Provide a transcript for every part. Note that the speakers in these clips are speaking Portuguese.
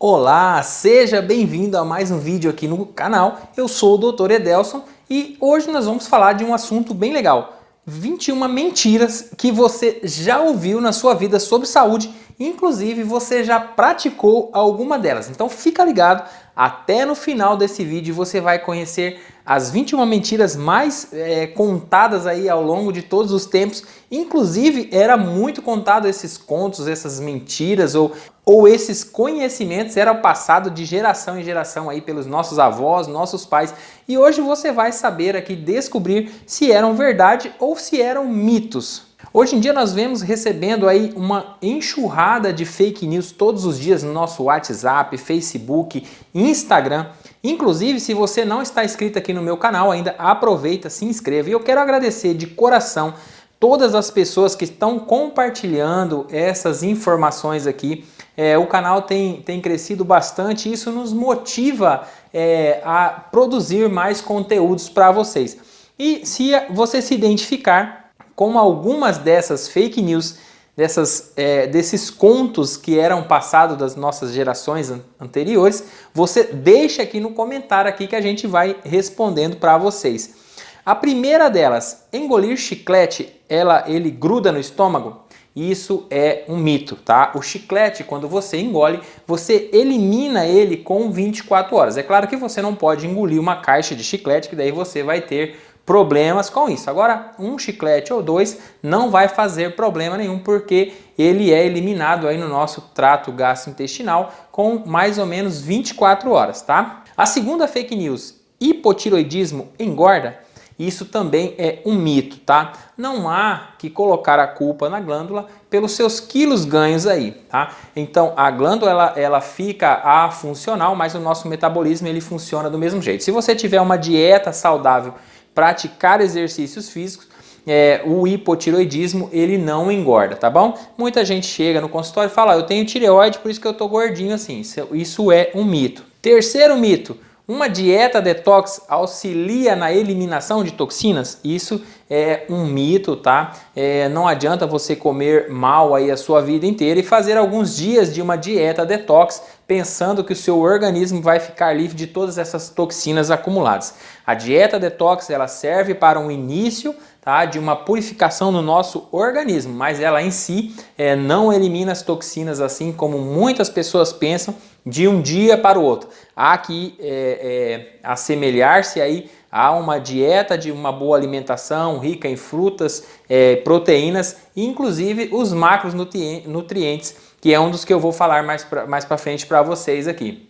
Olá, seja bem-vindo a mais um vídeo aqui no canal. Eu sou o Dr. Edelson e hoje nós vamos falar de um assunto bem legal. 21 mentiras que você já ouviu na sua vida sobre saúde, inclusive você já praticou alguma delas. Então fica ligado, até no final desse vídeo você vai conhecer as 21 mentiras mais contadas aí ao longo de todos os tempos. Inclusive era muito contado esses contos, essas mentiras ou esses conhecimentos eram passados de geração em geração aí pelos nossos avós, nossos pais. E hoje você vai saber aqui descobrir se eram verdade ou se eram mitos. Hoje em dia nós vemos recebendo aí uma enxurrada de fake news todos os dias no nosso WhatsApp, Facebook, Instagram. Inclusive, se você não está inscrito aqui no meu canal ainda, aproveita, se inscreva. E eu quero agradecer de coração todas as pessoas que estão compartilhando essas informações aqui. O canal tem crescido bastante e isso nos motiva a produzir mais conteúdos para vocês. E se você se identificar com algumas dessas fake news, desses contos que eram passados das nossas gerações anteriores, você deixa aqui no comentário aqui que a gente vai respondendo para vocês. A primeira delas, engolir chiclete, ele gruda no estômago? Isso é um mito, tá? O chiclete, quando você engole, você elimina ele com 24 horas. É claro que você não pode engolir uma caixa de chiclete, que daí você vai ter problemas com isso. Agora, um chiclete ou dois não vai fazer problema nenhum, porque ele é eliminado aí no nosso trato gastrointestinal com mais ou menos 24 horas, tá? A segunda fake news, hipotiroidismo engorda? Isso também é um mito, tá? Não há que colocar a culpa na glândula pelos seus quilos ganhos aí, tá? Então a glândula ela fica funcional, mas o nosso metabolismo ele funciona do mesmo jeito. Se você tiver uma dieta saudável, praticar exercícios físicos, o hipotiroidismo ele não engorda, tá bom? Muita gente chega no consultório e fala, eu tenho tireoide, por isso que eu tô gordinho assim. Isso é um mito. Terceiro mito, uma dieta detox auxilia na eliminação de toxinas? Isso é um mito, tá? Não adianta você comer mal aí a sua vida inteira e fazer alguns dias de uma dieta detox pensando que o seu organismo vai ficar livre de todas essas toxinas acumuladas. A dieta detox ela serve para um início, tá, de uma purificação no nosso organismo, mas ela em si não elimina as toxinas assim como muitas pessoas pensam de um dia para o outro. Há que assemelhar-se aí a uma dieta de uma boa alimentação rica em frutas, proteínas, inclusive os macronutrientes, que é um dos que eu vou falar mais para frente para vocês aqui.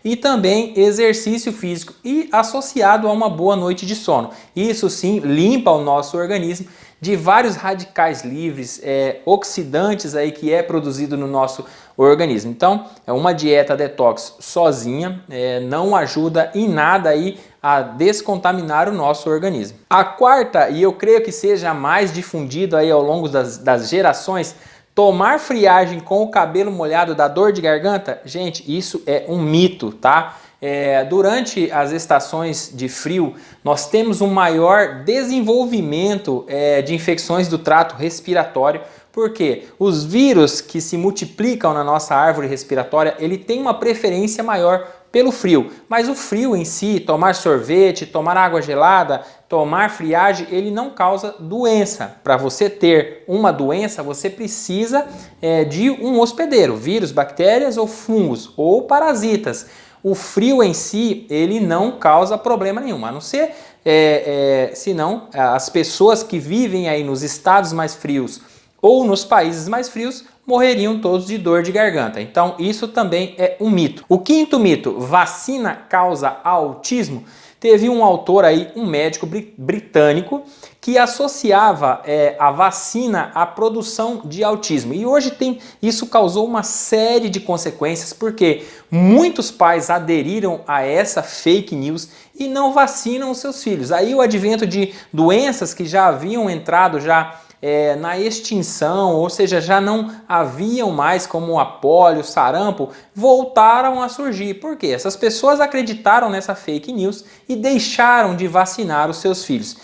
E também exercício físico e associado a uma boa noite de sono. Isso sim limpa o nosso organismo de vários radicais livres, oxidantes aí que é produzido no nosso organismo. Então, uma dieta detox sozinha não ajuda em nada aí a descontaminar o nosso organismo. A quarta, e eu creio que seja a mais difundida aí ao longo das gerações, tomar friagem com o cabelo molhado dá dor de garganta? Gente, isso é um mito, tá? Durante as estações de frio, nós temos um maior desenvolvimento de infecções do trato respiratório, porque os vírus que se multiplicam na nossa árvore respiratória, ele tem uma preferência maior pelo frio, mas o frio em si, tomar sorvete, tomar água gelada, tomar friagem, ele não causa doença. Para você ter uma doença, você precisa de um hospedeiro, vírus, bactérias ou fungos ou parasitas. O frio em si, ele não causa problema nenhum, a não ser, senão as pessoas que vivem aí nos estados mais frios ou nos países mais frios morreriam todos de dor de garganta. Então isso também é um mito. O quinto mito, vacina causa autismo? Teve um autor aí, um médico britânico, que associava a vacina à produção de autismo. E hoje isso causou uma série de consequências, porque muitos pais aderiram a essa fake news e não vacinam os seus filhos. Aí o advento de doenças que já haviam entrado na extinção, ou seja, já não haviam mais, como a polio, sarampo, voltaram a surgir. Por quê? Essas pessoas acreditaram nessa fake news e deixaram de vacinar os seus filhos.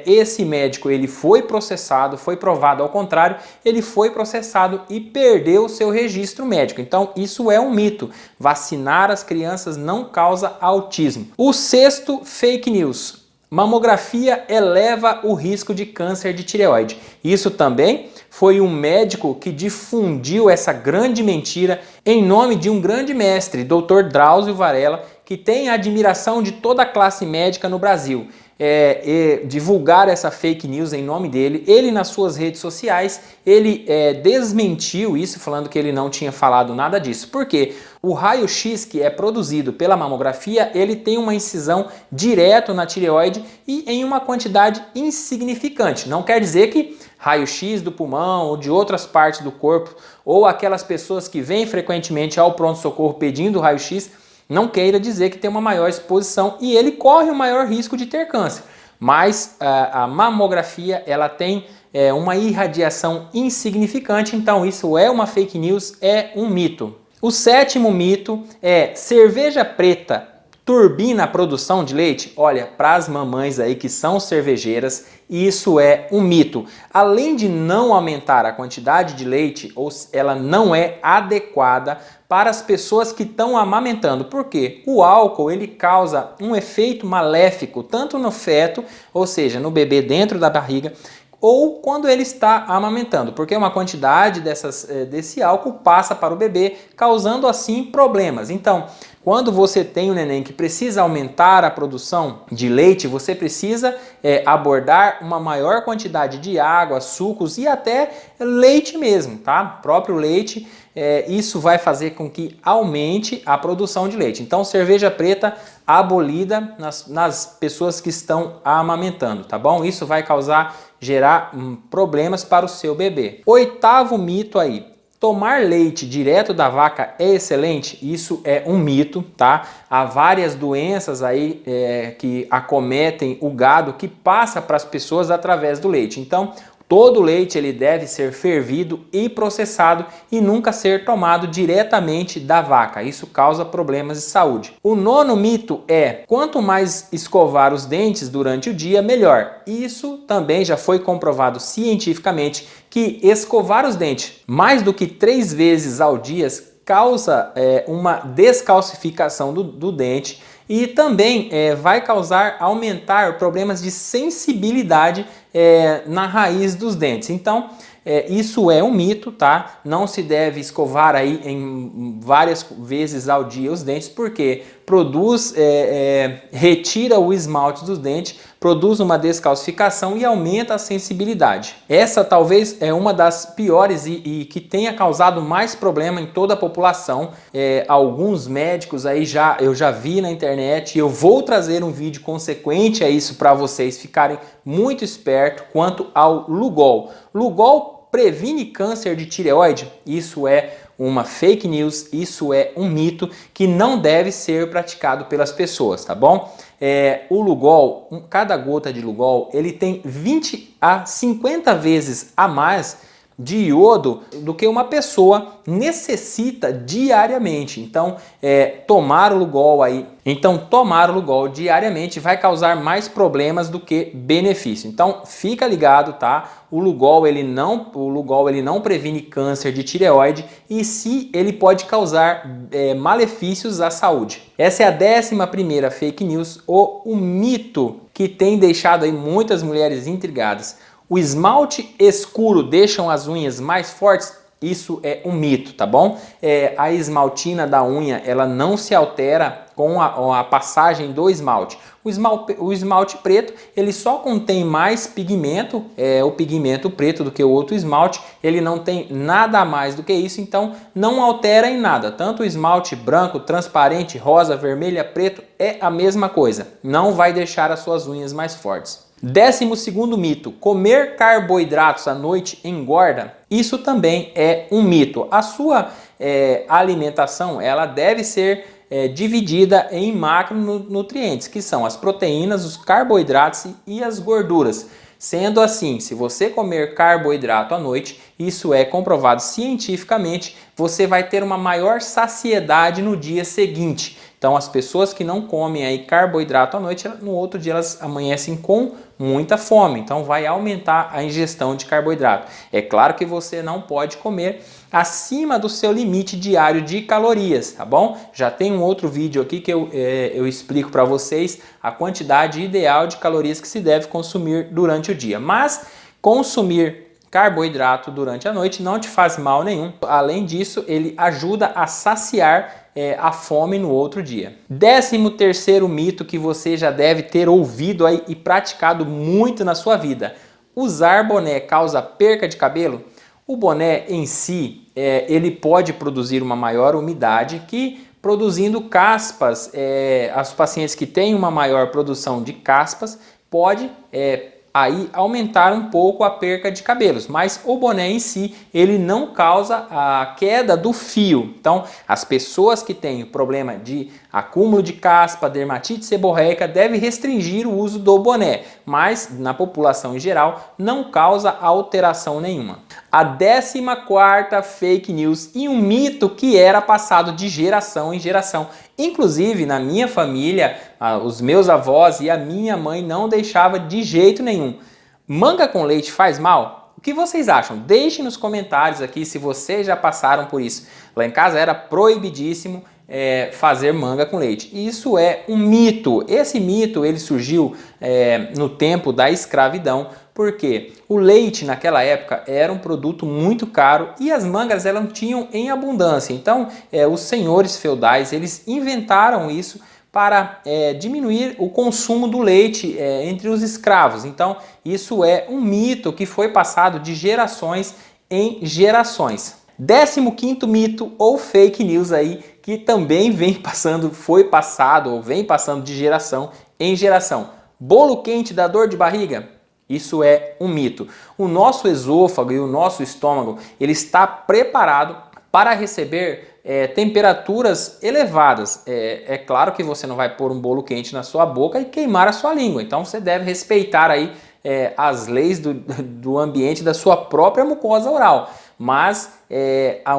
Esse médico ele foi processado, foi provado ao contrário, ele foi processado e perdeu o seu registro médico. Então isso é um mito. Vacinar as crianças não causa autismo. O sexto fake news: mamografia eleva o risco de câncer de tireoide. Isso também foi um médico que difundiu essa grande mentira em nome de um grande mestre, Dr. Drauzio Varella, que tem a admiração de toda a classe médica no Brasil. Divulgar essa fake news em nome dele. Ele, nas suas redes sociais, ele desmentiu isso, falando que ele não tinha falado nada disso. Por quê? O raio-x que é produzido pela mamografia, ele tem uma incisão direto na tireoide e em uma quantidade insignificante. Não quer dizer que raio-x do pulmão ou de outras partes do corpo, ou aquelas pessoas que vêm frequentemente ao pronto-socorro pedindo raio-x, não queira dizer que tem uma maior exposição e ele corre o maior risco de ter câncer. Mas a mamografia ela tem uma irradiação insignificante, então isso é uma fake news, é um mito. O sétimo mito é: cerveja preta turbina a produção de leite? Olha, para as mamães aí que são cervejeiras, isso é um mito. Além de não aumentar a quantidade de leite, ela não é adequada para as pessoas que estão amamentando. Por quê? O álcool ele causa um efeito maléfico tanto no feto, ou seja, no bebê dentro da barriga, ou quando ele está amamentando, porque uma quantidade desse álcool passa para o bebê, causando assim problemas. Então, quando você tem um neném que precisa aumentar a produção de leite, você precisa abordar uma maior quantidade de água, sucos e até leite mesmo, tá? Próprio leite, isso vai fazer com que aumente a produção de leite. Então, cerveja preta abolida nas pessoas que estão amamentando, tá bom? Isso vai gerar problemas para o seu bebê. Oitavo mito aí: tomar leite direto da vaca é excelente? Isso é um mito, tá? Há várias doenças aí que acometem o gado que passa para as pessoas através do leite. Então, todo leite ele deve ser fervido e processado e nunca ser tomado diretamente da vaca. Isso causa problemas de saúde. O nono mito é: quanto mais escovar os dentes durante o dia, melhor. Isso também já foi comprovado cientificamente que escovar os dentes mais do que 3 vezes ao dia causa uma descalcificação do dente e também vai aumentar problemas de sensibilidade na raiz dos dentes. Então, isso é um mito, tá? Não se deve escovar aí em várias vezes ao dia os dentes, porque retira o esmalte dos dentes, produz uma descalcificação e aumenta a sensibilidade. Essa talvez é uma das piores e que tenha causado mais problema em toda a população. Alguns médicos aí eu já vi na internet, e eu vou trazer um vídeo consequente a isso para vocês ficarem muito espertos quanto ao Lugol. Lugol previne câncer de tireoide? Isso é uma fake news, isso é um mito que não deve ser praticado pelas pessoas, tá bom? O Lugol, cada gota de Lugol, ele tem 20 a 50 vezes a mais de iodo do que uma pessoa necessita diariamente. Então, tomar o Lugol diariamente vai causar mais problemas do que benefício. Então, fica ligado, tá? O Lugol ele não previne câncer de tireoide e se ele pode causar malefícios à saúde. Essa é a 11ª fake news, o mito que tem deixado aí muitas mulheres intrigadas. O esmalte escuro deixa as unhas mais fortes? Isso é um mito, tá bom? A esmaltina da unha, ela não se altera com a passagem do esmalte. O esmalte preto, ele só contém mais pigmento, o pigmento preto, do que o outro esmalte. Ele não tem nada a mais do que isso, então não altera em nada. Tanto o esmalte branco, transparente, rosa, vermelha, preto, é a mesma coisa. Não vai deixar as suas unhas mais fortes. 12º mito: comer carboidratos à noite engorda? Isso também é um mito. A sua alimentação ela deve ser dividida em macronutrientes, que são as proteínas, os carboidratos e as gorduras. Sendo assim, se você comer carboidrato à noite, isso é comprovado cientificamente, você vai ter uma maior saciedade no dia seguinte. Então as pessoas que não comem aí carboidrato à noite, no outro dia elas amanhecem com muita fome. Então vai aumentar a ingestão de carboidrato. É claro que você não pode comer acima do seu limite diário de calorias, tá bom? Já tem um outro vídeo aqui que eu explico para vocês a quantidade ideal de calorias que se deve consumir durante o dia. Mas consumir carboidrato durante a noite não te faz mal nenhum. Além disso, ele ajuda a saciar a fome no outro dia. 13º mito que você já deve ter ouvido aí e praticado muito na sua vida. Usar boné causa perca de cabelo? O boné em si, ele pode produzir uma maior umidade que, produzindo caspas, os pacientes que têm uma maior produção de caspas, pode aí aumentar um pouco a perca de cabelos, mas o boné em si, ele não causa a queda do fio. Então, as pessoas que têm problema de acúmulo de caspa, dermatite seborreica, devem restringir o uso do boné, mas na população em geral não causa alteração nenhuma. A 14ª fake news e um mito que era passado de geração em geração. Inclusive, na minha família, os meus avós e a minha mãe não deixavam de jeito nenhum. Manga com leite faz mal? O que vocês acham? Deixem nos comentários aqui se vocês já passaram por isso. Lá em casa era proibidíssimo fazer manga com leite. Isso é um mito. Esse mito ele surgiu no tempo da escravidão, porque o leite naquela época era um produto muito caro e as mangas elas tinham em abundância. Então os senhores feudais eles inventaram isso para diminuir o consumo do leite entre os escravos. Então isso é um mito que foi passado de gerações em gerações. 15º mito ou fake news aí que também vem passando de geração em geração. Bolo quente dá dor de barriga? Isso é um mito. O nosso esôfago e o nosso estômago ele está preparado para receber temperaturas elevadas. É claro que você não vai pôr um bolo quente na sua boca e queimar a sua língua. Então você deve respeitar aí as leis do ambiente da sua própria mucosa oral. Mas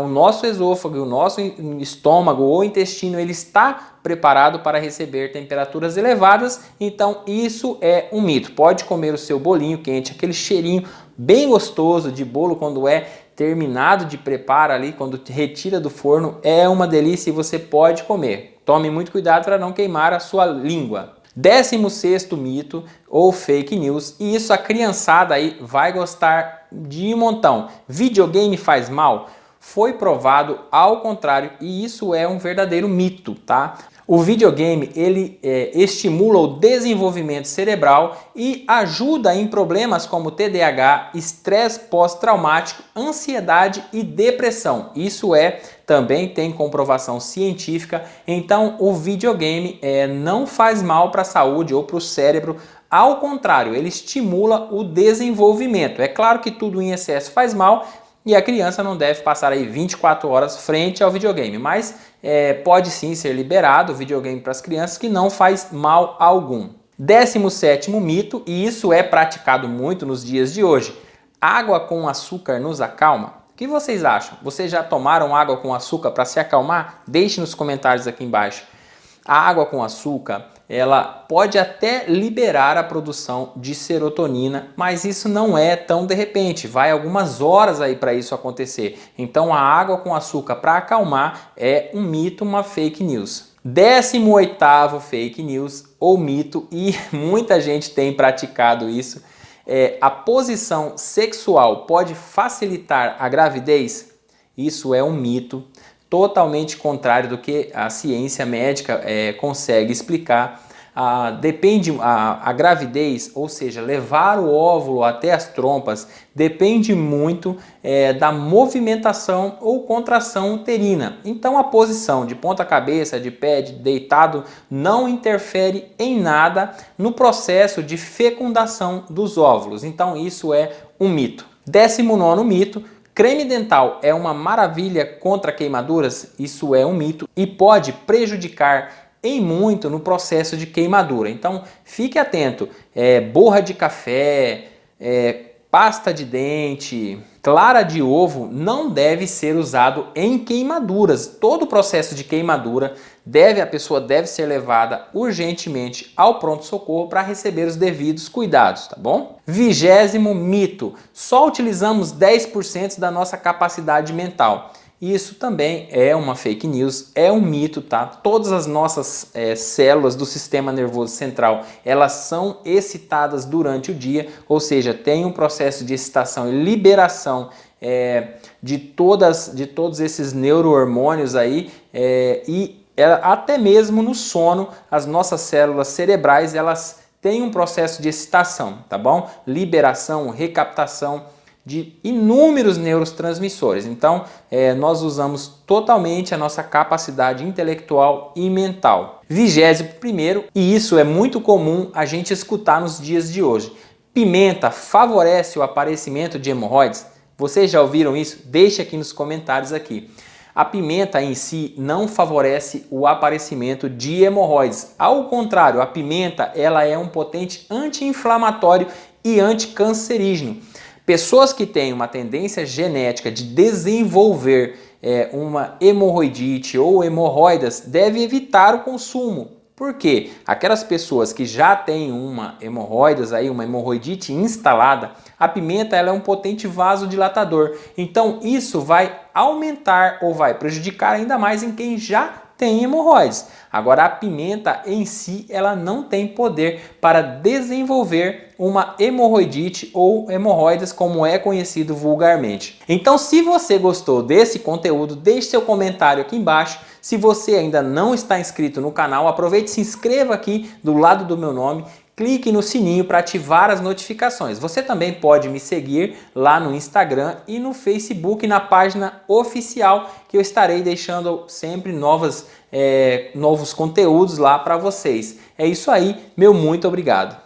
o nosso esôfago e o nosso estômago ou intestino ele está preparado para receber temperaturas elevadas, então isso é um mito. Pode comer o seu bolinho quente, aquele cheirinho bem gostoso de bolo quando é terminado de preparo ali, quando retira do forno, é uma delícia e você pode comer. Tome muito cuidado para não queimar a sua língua. 16º mito ou fake news, e isso a criançada aí vai gostar de um montão. Videogame faz mal? Foi provado ao contrário e isso é um verdadeiro mito, tá? O videogame ele estimula o desenvolvimento cerebral e ajuda em problemas como TDAH, estresse pós-traumático, ansiedade e depressão. Isso também tem comprovação científica. Então o videogame não faz mal para a saúde ou para o cérebro. Ao contrário, ele estimula o desenvolvimento. É claro que tudo em excesso faz mal e a criança não deve passar aí 24 horas frente ao videogame, mas pode sim ser liberado o videogame para as crianças que não faz mal algum. 17º mito, e isso é praticado muito nos dias de hoje. Água com açúcar nos acalma? O que vocês acham? Vocês já tomaram água com açúcar para se acalmar? Deixe nos comentários aqui embaixo. A água com açúcar, ela pode até liberar a produção de serotonina, mas isso não é tão de repente, vai algumas horas aí para isso acontecer. Então a água com açúcar para acalmar é um mito, uma fake news. 18º fake news ou mito, e muita gente tem praticado isso, a posição sexual pode facilitar a gravidez? Isso é um mito. Totalmente contrário do que a ciência médica consegue explicar. A gravidez, ou seja, levar o óvulo até as trompas, depende muito da movimentação ou contração uterina. Então a posição de ponta cabeça, de pé, de deitado, não interfere em nada no processo de fecundação dos óvulos. Então isso é um mito. 19º mito. Creme dental é uma maravilha contra queimaduras? Isso é um mito e pode prejudicar em muito no processo de queimadura. Então fique atento, borra de café, pasta de dente, clara de ovo não deve ser usado em queimaduras. Todo o processo de queimadura a pessoa deve ser levada urgentemente ao pronto-socorro para receber os devidos cuidados, tá bom? 20º mito: só utilizamos 10% da nossa capacidade mental. Isso também é uma fake news, é um mito, tá? Todas as nossas células do sistema nervoso central, elas são excitadas durante o dia, ou seja, tem um processo de excitação e liberação de todos esses neurohormônios aí, até mesmo no sono, as nossas células cerebrais, elas têm um processo de excitação, tá bom? Liberação, recaptação de inúmeros neurotransmissores. Então, nós usamos totalmente a nossa capacidade intelectual e mental. 21º, e isso é muito comum a gente escutar nos dias de hoje: pimenta favorece o aparecimento de hemorroides? Vocês já ouviram isso? Deixe aqui nos comentários aqui. A pimenta em si não favorece o aparecimento de hemorroides. Ao contrário, a pimenta ela é um potente anti-inflamatório e anticancerígeno. Pessoas que têm uma tendência genética de desenvolver uma hemorroidite ou hemorroidas devem evitar o consumo. Por quê? Aquelas pessoas que já têm uma hemorroidas, uma hemorroidite instalada, a pimenta ela é um potente vasodilatador. Então isso vai aumentar ou vai prejudicar ainda mais em quem já tem hemorroides. Agora, a pimenta em si, ela não tem poder para desenvolver uma hemorroidite ou hemorroidas, como é conhecido vulgarmente. Então, se você gostou desse conteúdo, deixe seu comentário aqui embaixo. Se você ainda não está inscrito no canal, aproveite e se inscreva aqui do lado do meu nome. Clique no sininho para ativar as notificações. Você também pode me seguir lá no Instagram e no Facebook, na página oficial, que eu estarei deixando sempre novos conteúdos lá para vocês. É isso aí, meu muito obrigado.